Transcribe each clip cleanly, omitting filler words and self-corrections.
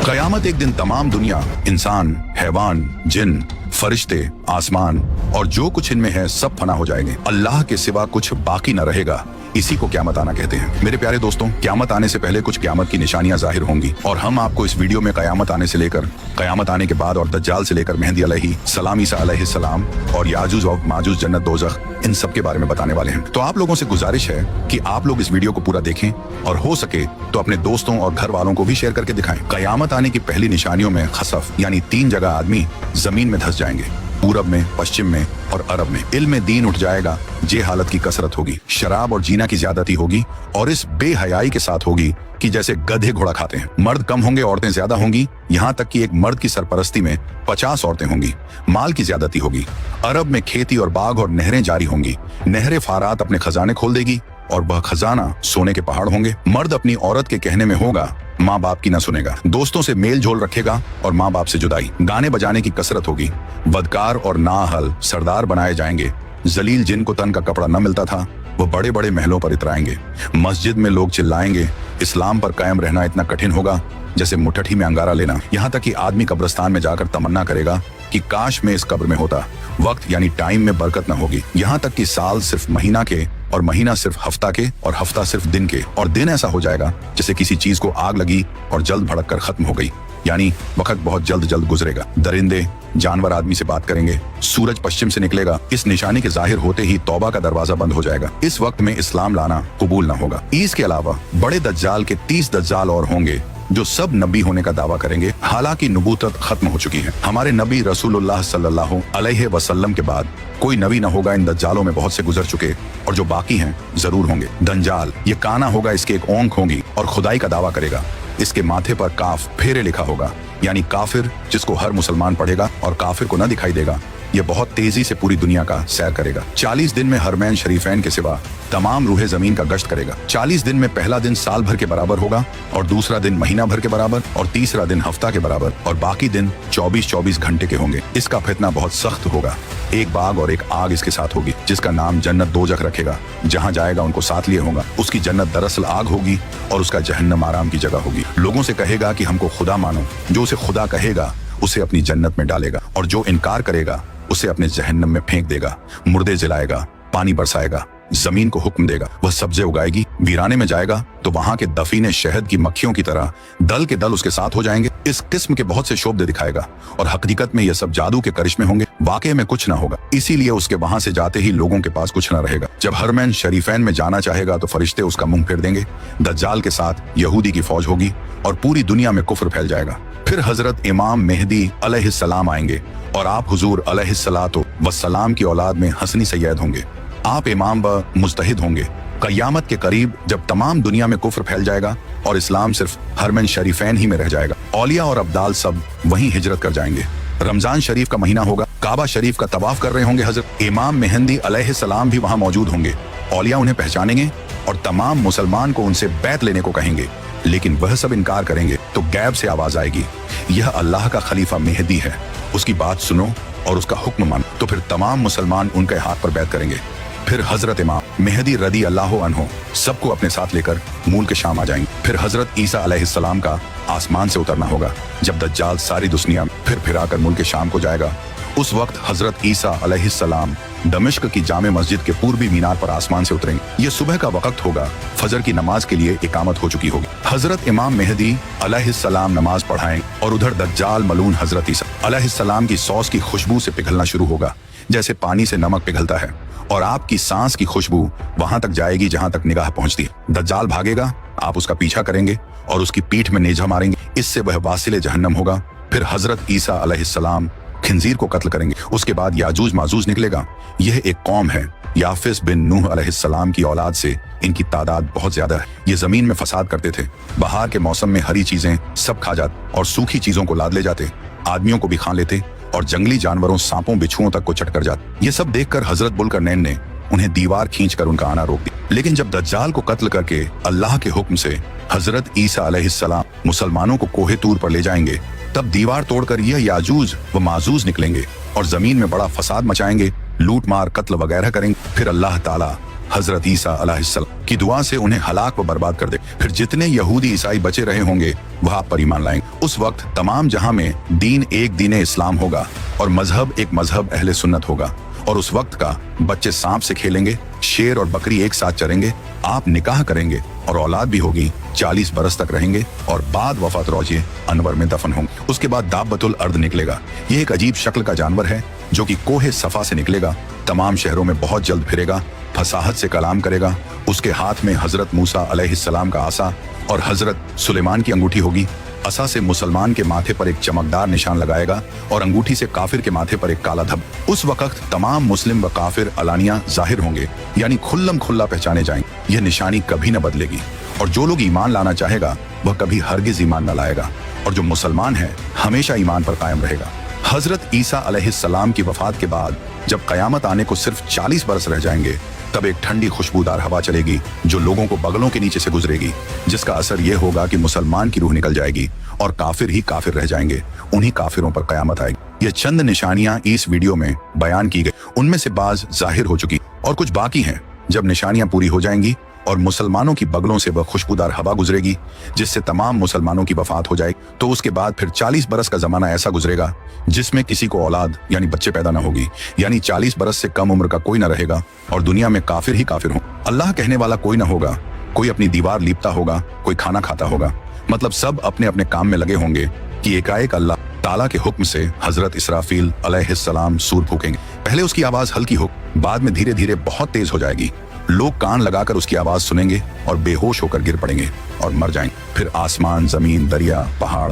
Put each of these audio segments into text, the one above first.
कयामत एक दिन तमाम दुनिया, इंसान, हैवान, जिन, फरिश्ते, आसमान और जो कुछ इनमें है सब फना हो जाएंगे। अल्लाह के सिवा कुछ बाकी न रहेगा। इसी को क़यामत आना कहते हैं। मेरे प्यारे दोस्तों, क़यामत आने से पहले कुछ क़यामत की निशानियां जाहिर होंगी और हम आपको इस वीडियो में क़यामत आने से लेकर क़यामत आने के बाद और दज्जाल से लेकर मेहदी अलैहिस्सलाम, ईसा अलैहिस्सलाम और याजूज और माजूज, जन्नत, दोज़ख, इन सब के बारे में बताने वाले हैं। तो आप लोगों से गुजारिश है कि आप लोग इस वीडियो को पूरा देखें और हो सके तो अपने दोस्तों और घर वालों को भी शेयर करके दिखाएं। क़यामत आने की पहली निशानियों में खसफ यानी 3 जगह आदमी जमीन में धंस जाएंगे, पूरब में, पश्चिम में और अरब में। इल्म में दीन उठ जाएगा, जे हालत की कसरत होगी, शराब और जीना की ज्यादती होगी और इस बेहयाई के साथ होगी कि जैसे गधे घोड़ा खाते हैं। मर्द कम होंगे, औरतें ज्यादा होंगी, यहाँ तक कि एक मर्द की सरपरस्ती में 50 औरतें होंगी। माल की ज्यादती होगी। अरब में खेती और बाग और नहरें जारी होंगी। नहरें फारात अपने खजाने खोल देगी और वह खजाना सोने के पहाड़ होंगे। मर्द अपनी औरत के कहने में होगा, माँ बाप की ना सुनेगा। दोस्तों से मेल जोल रखेगा और माँ बाप से जुदाई। गाने बजाने की कसरत होगी। बदकार और नाअहल सरदार बनाए जाएंगे। जलील जिनको तन का कपड़ा न मिलता था वो बड़े बड़े महलों पर इतराएंगे। मस्जिद में लोग चिल्लाएंगे। इस्लाम पर कायम रहना इतना कठिन होगा जैसे मुट्ठी में अंगारा लेना। यहाँ तक कि आदमी कब्रिस्तान में जाकर तमन्ना करेगा कि काश मैं इस कब्र में होता। वक्त यानी टाइम में बरकत न होगी। यहाँ तक कि साल सिर्फ महीना के और महीना सिर्फ हफ्ता के और हफ्ता सिर्फ दिन के और दिन ऐसा हो जाएगा जैसे किसी चीज को आग लगी और जल्द भड़क कर खत्म हो गई। यानी वक्त बहुत जल्द गुजरेगा। दरिंदे जानवर आदमी से बात करेंगे। सूरज पश्चिम से निकलेगा। इस निशानी के जाहिर होते ही तौबा का दरवाजा बंद हो जाएगा। इस वक्त में इस्लाम लाना कबूल न होगा। इसके अलावा बड़े दज्जाल के 30 दज्जाल और होंगे जो सब नबी होने का दावा करेंगे। हालांकि नबूवत खत्म हो चुकी है। हमारे नबी रसूलुल्लाह सल्लल्लाहु अलैहि वसल्लम के बाद कोई नबी न होगा। इन दज्जालों में बहुत से गुजर चुके और जो बाकी हैं जरूर होंगे। दंजाल ये काना होगा, इसके एक ओंख होगी और खुदाई का दावा करेगा। इसके माथे पर काफ फेरे लिखा होगा, यानी काफिर, जिसको हर मुसलमान पढ़ेगा और काफिर को न दिखाई देगा। ये बहुत तेजी से पूरी दुनिया का सैर करेगा। 40 दिन में हरमैन शरीफैन के सिवा तमाम रूहे जमीन का गश्त करेगा। 40 दिन में पहला दिन साल भर के बराबर होगा और दूसरा दिन महीना भर के बराबर और तीसरा दिन हफ्ता के बराबर और बाकी दिन 24-24 घंटे के होंगे। इसका फितना बहुत सख्त होगा। एक बाग और एक आग इसके साथ होगी जिसका नाम जन्नत दोज़ख रखेगा। जहाँ जाएगा उनको साथ लिए होगा। उसकी जन्नत दरअसल आग होगी और उसका जहन्नम आराम की जगह होगी। लोगों से कहेगा कि हमको खुदा मानो। जो उसे खुदा कहेगा उसे अपनी जन्नत में डालेगा और जो इनकार करेगा उसे अपने जहन्नम में फेंक देगा। मुर्दे जलाएगा, पानी बरसाएगा, जमीन को हुक्म देगा, वह सब्जे उगाएगी। वीराने में जाएगा तो वहां के दफीने शहद की मक्खियों की तरह दल के दल उसके साथ हो जाएंगे। इस किस्म के बहुत से शोबदे दिखाएगा और हकीकत में यह सब जादू के करिश्मे होंगे। वाकई में कुछ ना होगा। इसीलिए उसके वहां से जाते ही लोगों के पास कुछ ना रहेगा। जब हरमैन शरीफैन में जाना चाहेगा तो फरिश्ते उसका मुंह फेर देंगे। दज्जाल के साथ यहूदी की फौज होगी और पूरी दुनिया में कुफ्र फैल जाएगा। फिर हजरत इमाम मेहदी अलैहिस्सलाम आएंगे और आप हुजूर अलैहिस्सलातो वस्सलाम की औलाद में हसनी सैयद होंगे। आप इमाम व मुज्तहिद होंगे। क़यामत के करीब जब तमाम दुनिया में कुफ्र फैल जाएगा और इस्लाम सिर्फ हरमैन शरीफैन ही में रह जाएगा, औलिया और अब्दाल सब वहीं हिजरत कर जाएंगे। रमजान शरीफ का महीना होगा। काबा शरीफ का तवाफ कर रहे होंगे हजरत इमाम मेहदी अलैहिस्सलाम भी वहां मौजूद होंगे। औलिया उन्हें पहचानेंगे और तमाम मुसलमान को उनसे बैत लेने को कहेंगे, लेकिन वह सब इनकार करेंगे। तो गैब से आवाज आएगी, यह अल्लाह का खलीफा मेहदी है, उसकी बात सुनो और उसका हुक्म मानो। तो फिर तमाम मुसलमान उनके हाथ पर बैत करेंगे। फिर हजरत इमाम मेहदी रदी अल्लाह अन्हो सबको अपने साथ लेकर मूल के शाम आ जाएंगे। फिर हजरत ईसा अलैहिस्सलाम का आसमान से उतरना होगा। जब दज्जाल सारी दुनिया फिर आकर मुल्क के शाम को जाएगा, उस वक्त हजरत ईसा अलैहिस्सलाम दमिश्क की जामे मस्जिद के पूर्वी मीनार पर आसमान से उतरेंगे। ये सुबह का वक्त होगा। फजर की नमाज के लिए इकामत हो चुकी होगी। हजरत इमाम मेहदी अलैहिस्सलाम नमाज पढ़ाएं और उधर दज्जाल मलून हजरत ईसा अलैहिस्सलाम की सॉस की खुशबू से पिघलना शुरू होगा जैसे पानी से नमक पिघलता है और आपकी सांस की खुशबू वहां तक जाएगी जहां तक निगाह पहुंचती है। दज्जाल भागेगा, आप उसका पीछा करेंगे और उसकी पीठ में नेजा मारेंगे। इससे वह वासिले जहन्नम होगा। फिर हजरत ईसा अलैहिस्सलाम खिंजीर को कत्ल करेंगे। उसके बाद याजूज माजूज निकलेगा। यह एक कौम है। याफिस बिन नूह अलैहिस्सलाम की औलाद से इनकी तादाद बहुत ज्यादा है। ये जमीन में फसाद करते थे। बहार के मौसम में हरी चीजें सब खा जाते और सूखी चीजों को लाद ले जाते। आदमियों को भी खा लेते और जंगली जानवरों, सांपों, बिच्छुओं तक को चट कर जाते। ये सब देखकर हजरत बुलकरनैन ने उन्हें दीवार खींचकर उनका आना रोक दिया। लेकिन जब दज्जाल को कत्ल करके अल्लाह के हुक्म से हजरत ईसा अलैहिस्सलाम मुसलमानों को कोहे तूर पर ले जाएंगे, तब दीवार तोड़कर यह याजूज व माजूज निकलेंगे और जमीन में बड़ा फसाद मचाएंगे, लूट मार, कत्ल वगैरह करेंगे। फिर अल्लाह ताला हजरत ईसा अलैहिस्सलाम की दुआ से उन्हें हलाक व बर्बाद कर दे। फिर जितने यहूदी ईसाई बचे रहे होंगे वह आप पर ईमान लाएंगे उस वक्त तमाम जहां में दीन एक दीन इस्लाम होगा और मजहब एक मजहब अहले सुन्नत होगा। और उस वक्त का बच्चे सांप से खेलेंगे, शेर और बकरी एक साथ चरेंगे, आप निकाह करेंगे और औलाद भी होगी, 40 बरस तक रहेंगे और बाद वफात रोज़े अनवर में दफन होंगे। उसके बाद दाब्बतुल अर्द निकलेगा। ये एक अजीब शक्ल का जानवर है जो कि कोहे सफा से निकलेगा, तमाम शहरों में बहुत जल्द फिरेगा, फसाहत से कलाम करेगा। उसके हाथ में हजरत मूसा अलैहिस्सलाम का आसा और हजरत सुलेमान की अंगूठी होगी। असा से मुसलमान के माथे पर एक चमकदार निशान लगाएगा और अंगूठी से काफिर के माथे पर एक काला धब। उस वक्त तमाम मुस्लिम व काफिर अलानिया जाहिर होंगे, यानी खुल्लम खुल्ला पहचाने जाएंगे। यह निशानी कभी न बदलेगी और जो लोग ईमान लाना चाहेगा वह कभी हरगिज ईमान न लाएगा और जो मुसलमान है हमेशा ईमान पर कायम रहेगा। हजरत ईसा अलैहिस्सलाम की वफात के बाद जब कयामत आने को सिर्फ 40 बरस रह जाएंगे, तब एक ठंडी खुशबूदार हवा चलेगी जो लोगों को बगलों के नीचे से गुजरेगी, जिसका असर यह होगा कि मुसलमान की रूह निकल जाएगी और काफिर ही काफिर रह जाएंगे। उन्हीं काफिरों पर कयामत आएगी। ये चंद निशानियां इस वीडियो में बयान की गई, उनमें से बाज जाहिर हो चुकी और कुछ बाकी हैं। जब निशानियां पूरी हो जाएंगी और मुसलमानों की बगलों से वह खुशबूदार हवा गुजरेगी जिससे तमाम मुसलमानों की वफात हो जाएगी, तो उसके बाद फिर 40 बरस का जमाना ऐसा गुजरेगा जिसमें किसी को औलाद यानी बच्चे पैदा न होगी, यानी 40 बरस से कम उम्र का कोई न रहेगा और दुनिया में काफिर ही काफिर हो। अल्लाह कहने वाला कोई न होगा, कोई अपनी दीवार लीपता होगा, कोई खाना खाता होगा, मतलब सब अपने अपने काम में लगे होंगे कि एकाएक अल्लाह ताला के हुक्म से हजरत इसराफील अलैहिस्सलाम सूर फूकेंगे। पहले उसकी आवाज हल्की हो, बाद में धीरे धीरे बहुत तेज हो जाएगी। लोग कान लगाकर उसकी आवाज सुनेंगे और बेहोश होकर गिर पड़ेंगे और मर जाएंगे। फिर आसमान, जमीन, दरिया, पहाड़,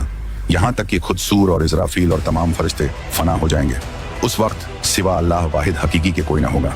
यहाँ तक कि खुद सूर और इसराफील और तमाम फरिश्ते फना हो जाएंगे। उस वक्त सिवा अल्लाह वाहिद हकीकी के कोई ना होगा।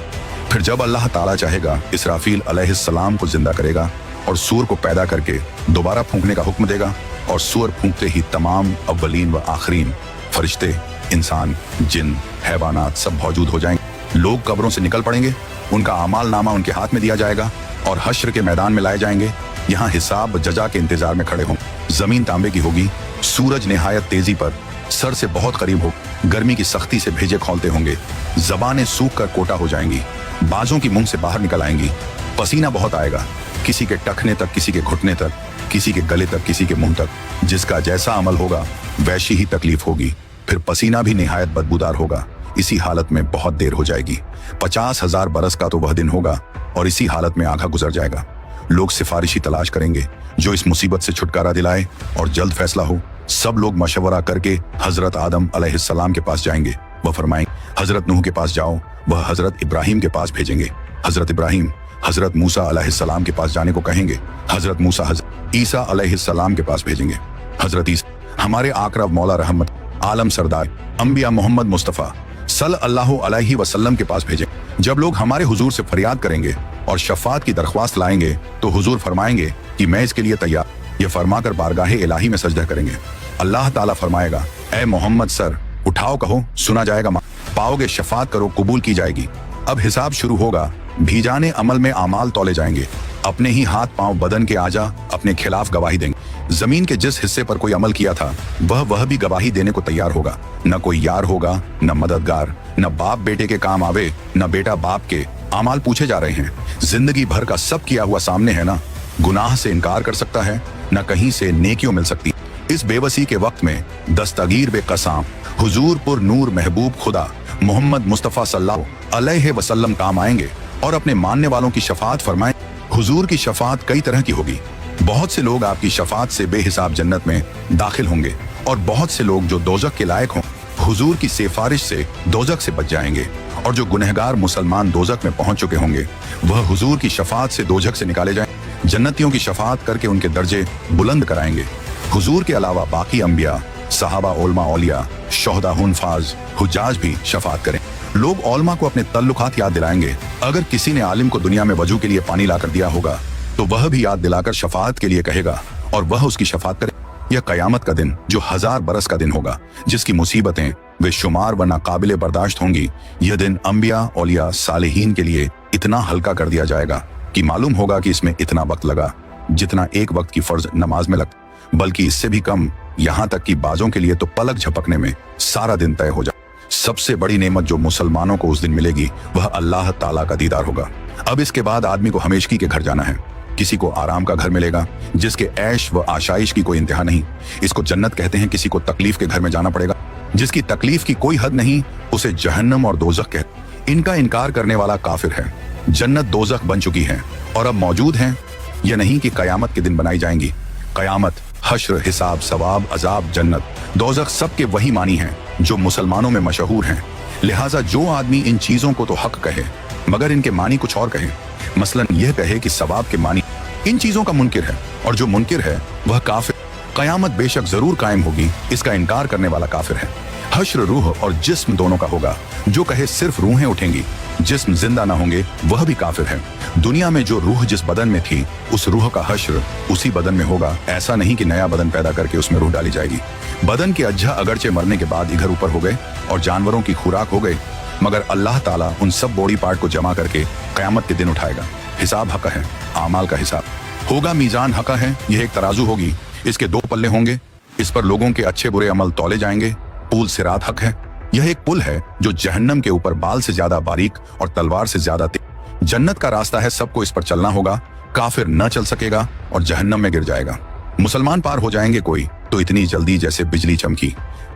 फिर जब अल्लाह ताला चाहेगा इसराफील अलैहिस्सलाम को जिंदा करेगा और सूर को पैदा करके दोबारा फूंकने का हुक्म देगा और सूर फूंकते ही तमाम अव्वलीन व आखरीन फरिश्ते, इंसान, जिन, हैवानात सब मौजूद हो जाएंगे। लोग कब्रों से निकल पड़ेंगे, उनका अमाल नामा उनके हाथ में दिया जाएगा और हश्र के मैदान में लाए जाएंगे। यहाँ हिसाब जजा के इंतजार में खड़े होंगे। जमीन तांबे की होगी, सूरज निहायत तेजी पर सर से बहुत करीब हो, गर्मी की सख्ती से भेजे खोलते होंगे, जबानें सूख कर कोटा हो जाएंगी, बाजों की मुंह से बाहर निकल आएंगी, पसीना बहुत आएगा, किसी के टखने तक, किसी के घुटने तक, किसी के गले तक, किसी के मुंह तक। जिसका जैसा अमल होगा वैसी ही तकलीफ होगी। फिर पसीना भी निहायत बदबूदार होगा। इसी हालत में बहुत देर हो जाएगी। 50,000 बरस का तो वह दिन होगा और इसी हालत में आधा गुजर जाएगा। लोग सिफारिशी तलाश करेंगे जो इस मुसीबत से छुटकारा दिलाए और जल्द फैसला हो। सब लोग मशवरा करके हजरत आदम अलैहिस्सलाम के पास जाएंगे। वह फरमाएंगे हजरत नूह के पास जाओ, वह हजरत इब्राहिम के पास भेजेंगे। हजरत इब्राहिम हजरत मूसा अलैहिस्सलाम के पास जाने को कहेंगे। हजरत मूसा हजरत ईसा अलैहिस्सलाम के पास भेजेंगे। हजरत ईसा हमारे आकरा मौला रहमत आलम सरदार अंबिया मोहम्मद मुस्तफ़ा सल्लल्लाहु अलैहि वसल्लम के पास भेजें। जब लोग हमारे हुजूर से फरियाद करेंगे और शफात की दरख्वास्त लाएंगे तो हुजूर फरमाएंगे कि मैं इसके लिए तैयार। ये फरमाकर बारगाहे इलाही में सजदा करेंगे। अल्लाह ताला फरमाएगा, ए मोहम्मद सर उठाओ, कहो सुना जाएगा, पाओगे शफात करो कबूल की जाएगी। अब हिसाब शुरू होगा, भीजाने अमल में आमाल तौले जाएंगे। अपने ही हाथ पांव बदन के आजा अपने खिलाफ गवाही देंगे। जमीन के जिस हिस्से पर कोई अमल किया था वह भी गवाही देने को तैयार होगा। न कोई यार होगा, न मददगार, न बाप बेटे के काम आवे, न बेटा बाप के। आमाल पूछे जा रहे हैं। जिंदगी भर का सब किया हुआ सामने है ना। गुनाह से इनकार कर सकता है, न कहीं से नेकियों मिल सकती। इस बेबसी के वक्त में दस्तगीर बेकसाम हुजूर पुर नूर महबूब खुदा मोहम्मद मुस्तफ़ा सल्लल्लाहु अलैहि वसल्लम काम आएंगे और अपने मानने वालों की शफात फरमाएं। हुजूर की शफात कई तरह की होगी। बहुत से लोग आपकी शफात से बेहिसाब जन्नत में दाखिल होंगे और बहुत से लोग जो दोजख के लायक हों हुजूर की सिफारिश से दोजख से बच जाएंगे। और जो गुनहगार मुसलमान दोजख में पहुंच चुके होंगे वह हुजूर की शफात से दोजख से निकाले जाएं। जन्नतियों की शफात करके उनके दर्जे बुलंद कराएंगे। हुजूर के अलावा बाकी अंबिया, सहाबा, उलमा, औलिया, शोहदा, हुनफाज, हुज्जाज भी शफात करें। लोग औलमा को अपने तल्लुकात याद दिलाएंगे। अगर किसी ने आलिम को दुनिया में वजू के लिए पानी लाकर दिया होगा तो वह भी याद दिलाकर शफात के लिए कहेगा और वह उसकी शफात करे। यह कयामत का दिन जो 1000 बरस का दिन होगा, जिसकी मुसीबतें वे शुमार व नाकाबिले बर्दाश्त होंगी। यह दिन अंबिया, औलिया, सालेहीन के लिए इतना हल्का कर दिया जाएगा कि मालूम होगा कि इसमें इतना वक्त लगा जितना एक वक्त की फर्ज नमाज में लगता, बल्कि इससे भी कम। यहाँ तक कि बाजों के लिए तो पलक झपकने में सारा दिन तय हो जाए। सबसे बड़ी नेमत जो मुसलमानों को उस दिन मिलेगी वह अल्लाह ताला का दीदार होगा। अब इसके बाद आदमी को हमेशगी के घर जाना है किसी को आराम का घर मिलेगा जिसके ऐश व आशाइश की कोई इंतहा नहीं। इसको जन्नत कहते हैं। किसी को तकलीफ के घर में जाना पड़ेगा जिसकी तकलीफ की कोई हद नहीं, उसे जहन्नम और दोजख कहते। इनका इनकार करने वाला काफिर है। जन्नत दोजख बन चुकी है और अब मौजूद हैं। यह नहीं कि कयामत के दिन बनाई जाएंगी। कयामत, हश्र, हिसाब, सवाब, अजाब, जन्नत, दोजख सबके वही मानी हैं जो मुसलमानों में मशहूर हैं। लिहाजा जो आदमी इन चीजों को तो हक कहे मगर इनके मानी कुछ और कहे, मसलन यह कहे कि सवाब के मानी इन चीजों का मुनकिर है और जो मुनकिर है वह काफिर। कयामत बेशक जरूर कायम होगी, इसका इनकार करने वाला काफिर है। हश्र रूह और जिस्म दोनों का होगा। जो कहे सिर्फ रूहें उठेंगी, जिस्म जिंदा ना होंगे, वह भी काफिर है। दुनिया में जो रूह जिस बदन में थी उस रूह का हश्र उसी बदन में होगा। ऐसा नहीं कि नया बदन पैदा करके उसमें रूह डाली जाएगी। बदन के अज्जा अगरचे मरने के बाद इधर ऊपर हो गए और जानवरों की खुराक हो गए, मगर अल्लाह ताला उन सब बॉडी पार्ट को जमा करके कयामत के दिन उठाएगा। हिसाब हक है, आमाल का हिसाब होगा। मीजान हक है, यह एक तराजू होगी, इसके 2 पल्ले होंगे, इस पर लोगों के अच्छे बुरे अमल तौले जाएंगे। पुल सिरात हक है, यह एक पुल है जो जहन्नम के ऊपर बाल से ज्यादा बारीक और तलवार से ज्यादा तेज। जन्नत का रास्ता है, सबको इस पर चलना होगा। काफिर न चल सकेगा और जहन्नम में गिर जाएगा। मुसलमान पार हो जाएंगे कोई तो इतनी जल्दी जैसे बिजली चमकी।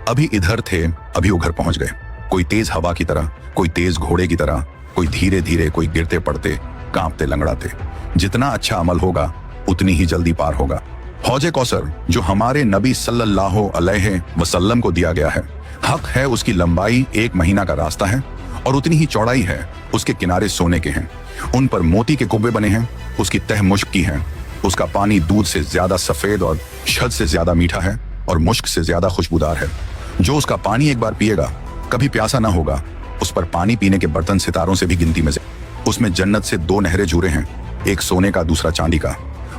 अभी इधर थे, अभी उधर पहुंच गए। कोई तेज हवा की तरह, कोई तेज घोड़े की तरह, कोई धीरे धीरे, कोई गिरते पड़ते, कांपते लंगड़ाते। जितना अच्छा अमल होगा उतनी ही जल्दी पार होगा। हौजे कौसर जो हमारे नबी सल्लल्लाहु अलैहि वसल्लम को दिया गया है, हक है उसकी लंबाई 1 महीना का रास्ता है और उतनी ही चौड़ाई है। उसके किनारे सोने के हैं, उन पर मोती के कुब्बे बने हैं। उसकी तह मुश्क की है। उसका पानी दूध से ज्यादा सफेद और शहद से ज्यादा मीठा है और मुश्क से ज्यादा खुशबूदार है। जो उसका पानी एक बार पिएगा कभी प्यासा ना होगा। उस पर पानी पीने के बर्तन सितारों से भी गिनती में से। उसमें जन्नत से 2 नहरें जुरे हैं, एक सोने का दूसरा चांदी का।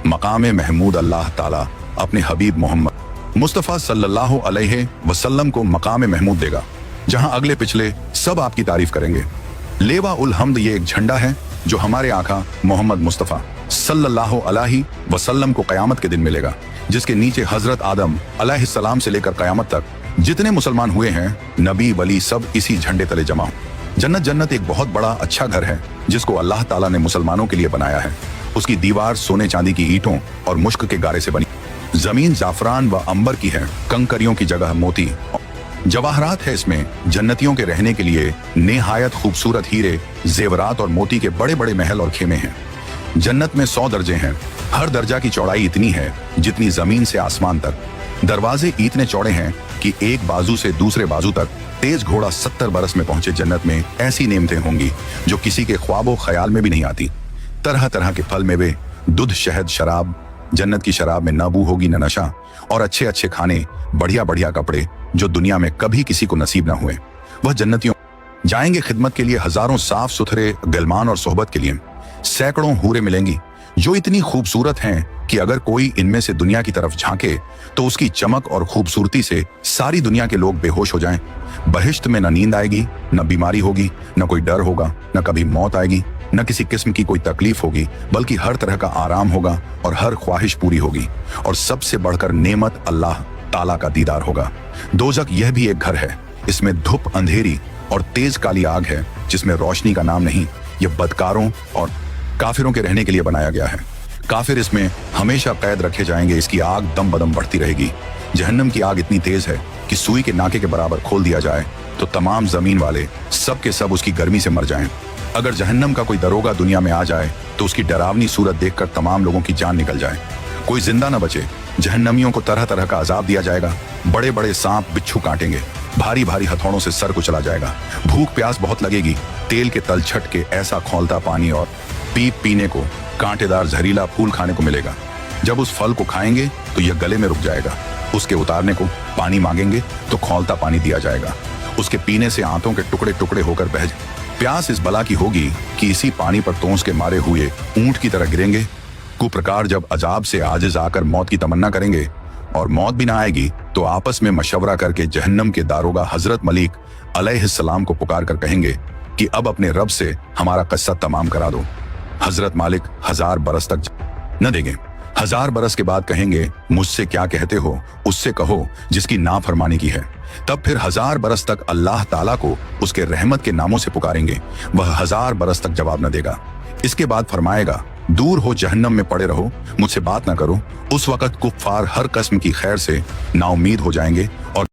मकाम महमूद अल्लाह ताला अपने हबीब मोहम्मद मुस्तफ़ा सल्लल्लाहु अलैहि वसल्लम को मकाम महमूद देगा, जहां अगले पिछले सब आपकी तारीफ करेंगे। लेवा उल हम्द ये एक झंडा है जो हमारे आका मोहम्मद मुस्तफ़ा सल्लल्लाहु अलैहि वसल्लम को कयामत के दिन मिलेगा, जिसके नीचे हजरत आदम अलैहिस्सलाम से लेकर कयामत तक जितने मुसलमान हुए हैं, नबी वली, सब इसी झंडे तले जमा हो। जन्नत एक बहुत बड़ा अच्छा घर है जिसको अल्लाह ताला ने मुसलमानों के लिए बनाया है। उसकी दीवार सोने चांदी की ईंटों और मुश्क के गारे से बनी। जमीन जाफरान व अंबर की है, कंकरियों की जगह मोती जवाहरात है। इसमें जन्नतियों के रहने के लिए निहायत खूबसूरत हीरे, जेवरात और मोती के बड़े बड़े महल और खेमे हैं। जन्नत में 100 दर्जे हैं। हर दर्जा की चौड़ाई इतनी है जितनी जमीन से आसमान तक। दरवाजे इतने चौड़े हैं कि एक बाजू से दूसरे बाजू तक तेज घोड़ा 70 बरस में पहुंचे। जन्नत में ऐसी नेमतें होंगी जो किसी के ख्वाबो ख्याल में भी नहीं आती। तरह तरह के फल मेवे, दूध, शहद, शराब। जन्नत की शराब में न बू होगी न नशा, और अच्छे अच्छे खाने, बढ़िया बढ़िया कपड़े जो दुनिया में कभी किसी को नसीब न हुए। वह जन्नतियों जाएंगे खिदमत के लिए हजारों साफ सुथरे गलमान और सोहबत के लिए। सैकड़ों हूरें मिलेंगी जो इतनी खूबसूरत हैं कि अगर कोई इनमें से दुनिया की तरफ झांके तो उसकी चमक और खूबसूरती से सारी दुनिया के लोग बेहोश हो जाएं। बहिश्त में न नींद आएगी, न बीमारी होगी, न कोई डर होगा, न कभी मौत आएगी, न किसी किस्म की कोई तकलीफ होगी, बल्कि हर तरह का आराम होगा और हर ख्वाहिश पूरी होगी। और सबसे बढ़कर नेमत अल्लाह ताला का दीदार होगा। दोजख यह भी एक घर है। इसमें धूप, अंधेरी और तेज काली आग है जिसमें रोशनी का नाम नहीं। यह बदकारों और काफिरों के रहने के लिए बनाया गया है। काफिर इसमें हमेशा कैद रखे जाएंगे। इसकी आग दम बदम बढ़ती रहेगी। जहन्नम की आग इतनी तेज है कि सुई के नाके के बराबर खोल दिया जाए तो तमाम जमीन वाले सब के सब उसकी गर्मी से मर जाएं। अगर जहन्नम का कोई दरोगा दुनिया में आ जाए तो उसकी डरावनी सूरत देखकर तमाम लोगों की जान निकल जाए, कोई जिंदा न बचे। जहन्नमियों को तरह तरह का अजाब दिया जाएगा। बड़े बड़े सांप बिच्छू काटेंगे, भारी भारी हथौड़ों से सर कुचला जाएगा। भूख प्यास बहुत लगेगी। तेल के तल छट के ऐसा खौलता पानी और पीप पीने को, कांटेदार जहरीला फूल खाने को मिलेगा। जब उस फल को खाएंगे तो यह गले में रुक जाएगा। उसके उतारने को पानी मांगेंगे तो खौलता पानी दिया जाएगा। उसके पीने से आंतों के टुकड़े टुकड़े होकर बह जाए। प्यास इस बला की होगी कि इसी पानी पर तोंस के मारे हुए ऊंट की तरह गिरेंगे। कुप्रकार जब अजाब से आजिज आकर मौत की तमन्ना करेंगे और मौत भी ना आएगी तो आपस में मशवरा करके जहन्नम के दारोगा हजरत मलिक अलैहिस्सलाम को पुकार कर कहेंगे कि अब अपने रब से हमारा किस्सा तमाम करा दो। हजरत मालिक 1000 बरस तक न देंगे। 1000 बरस के बाद कहेंगे, मुझसे क्या कहते हो, उससे कहो जिसकी नाफरमानी की है। तब फिर 1000 बरस तक अल्लाह ताला को उसके रहमत के नामों से पुकारेंगे। वह 1000 बरस तक जवाब न देगा। इसके बाद फरमाएगा, दूर हो जहन्नम में पड़े रहो, मुझसे बात ना करो। उस वक्त कुफ्फार हर कस्म की खैर से नाउमीद हो जाएंगे और